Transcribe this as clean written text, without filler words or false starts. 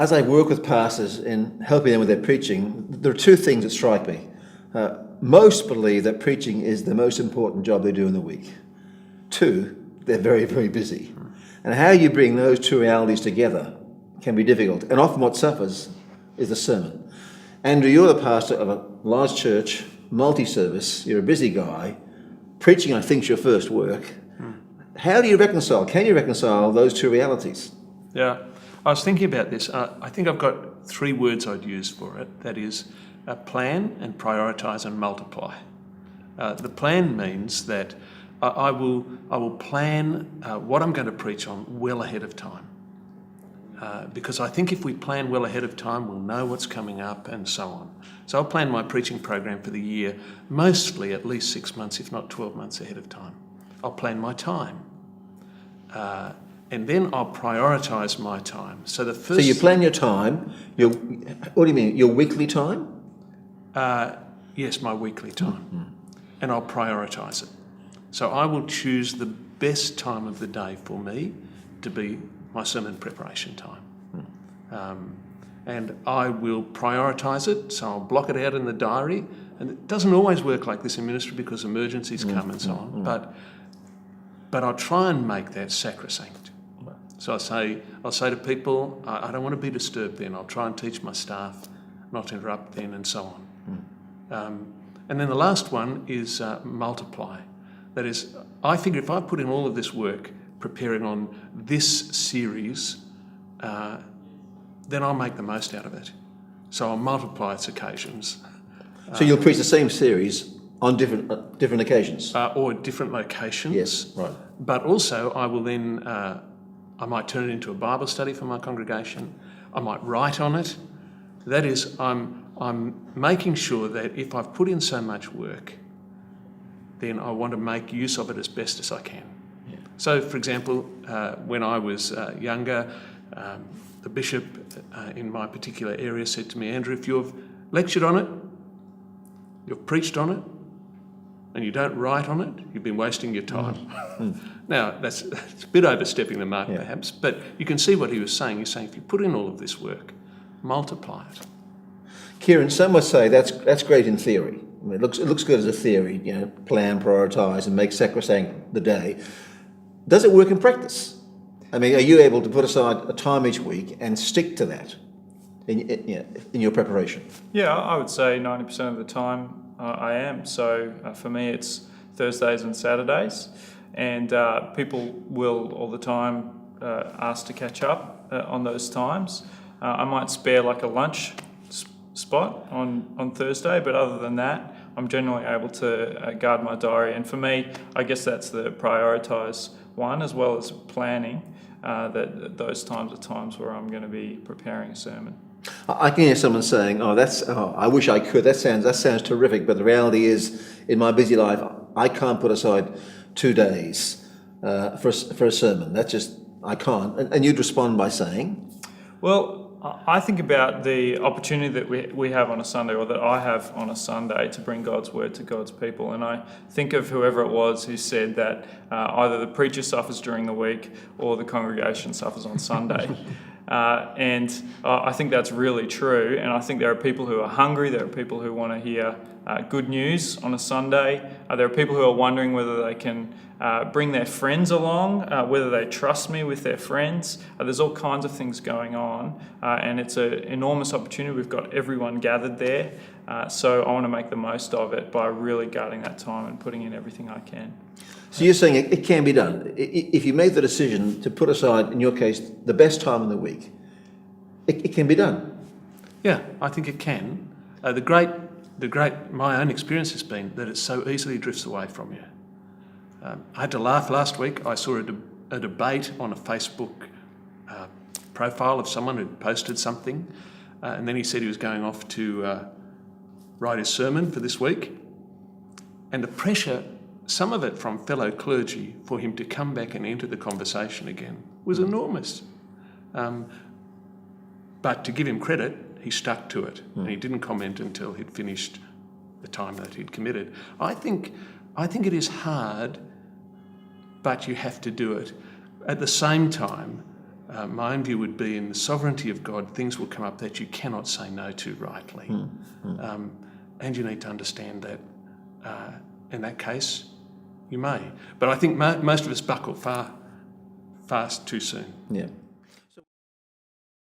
as I work with pastors in helping them with their preaching, there are two things that strike me. Most believe that preaching is the most important job they do in the week. Two, they're very, very busy. And how you bring those two realities together can be difficult. And often what suffers is the sermon. Andrew, you're the pastor of a large church, multi-service, you're a busy guy. Preaching, I think, is your first work. How do you can you reconcile those two realities? Yeah, I was thinking about this. I think I've got three words I'd use for it. That is, plan and prioritise and multiply. The plan means that I will plan what I'm going to preach on well ahead of time. Because I think if we plan well ahead of time, we'll know what's coming up and so on. So I'll plan my preaching program for the year mostly at least 6 months, if not 12 months ahead of time. I'll plan my time. And then I'll prioritise my time. So you plan your time. What do you mean? Your weekly time? Yes, my weekly time. And I'll prioritise it. So I will choose the best time of the day for me to be my sermon preparation time. And I will prioritise it, so I'll block it out in the diary. And it doesn't always work like this in ministry because emergencies come and so on. But I'll try and make that sacrosanct. So I'll say to people, I don't want to be disturbed then. I'll try and teach my staff not to interrupt then and so on. And then the last one is multiply. That is, I figure if I put in all of this work preparing on this series, then I'll make the most out of it. So I'll multiply its occasions. So you'll preach the same series on different occasions? Or different locations. Yes, right. But also I will then, I might turn it into a Bible study for my congregation. I might write on it. That is, I'm making sure that if I've put in so much work, then I want to make use of it as best as I can. Yeah. So, for example, when I was younger, the bishop in my particular area said to me, Andrew, if you've lectured on it, you've preached on it, and you don't write on it, you've been wasting your time. Now, that's a bit overstepping the mark perhaps, but you can see what he was saying. He's saying if you put in all of this work, multiply it. Kieran, some would say that's great in theory. I mean, it looks good as a theory, plan, prioritise and make sacrosanct the day. Does it work in practice? I mean, are you able to put aside a time each week and stick to that in your preparation? Yeah, I would say 90% of the time I am. So for me, it's Thursdays and Saturdays, and people will all the time ask to catch up on those times. I might spare like a lunch spot on Thursday, but other than that, I'm generally able to guard my diary. And for me, I guess that's the prioritise one, as well as planning, that those times are times where I'm going to be preparing a sermon. I can hear someone saying, I wish I could. That sounds terrific. But the reality is, in my busy life, I can't put aside 2 days for a sermon. I can't. And you'd respond by saying? Well, I think about the opportunity that we have on a Sunday, or that I have on a Sunday, to bring God's word to God's people. And I think of whoever it was who said that either the preacher suffers during the week or the congregation suffers on Sunday. And I think that's really true. And I think there are people who are hungry. There are people who want to hear good news on a Sunday. There are people who are wondering whether they can bring their friends along, whether they trust me with their friends. There's all kinds of things going on, and it's an enormous opportunity. We've got everyone gathered there, so I want to make the most of it by really guarding that time and putting in everything I can. So you're saying it can be done. If you make the decision to put aside, in your case, the best time in the week, it can be done. Yeah, I think it can. My own experience has been that it so easily drifts away from you. I had to laugh last week. I saw a debate on a Facebook profile of someone who posted something, and then he said he was going off to write his sermon for this week. And the pressure, some of it from fellow clergy, for him to come back and enter the conversation again was enormous. But to give him credit, he stuck to it, and he didn't comment until he'd finished the time that he'd committed. I think it is hard, but you have to do it. At the same time, my own view would be in the sovereignty of God, things will come up that you cannot say no to rightly. And you need to understand that in that case, you may. But I think most of us buckle far too soon. Yeah.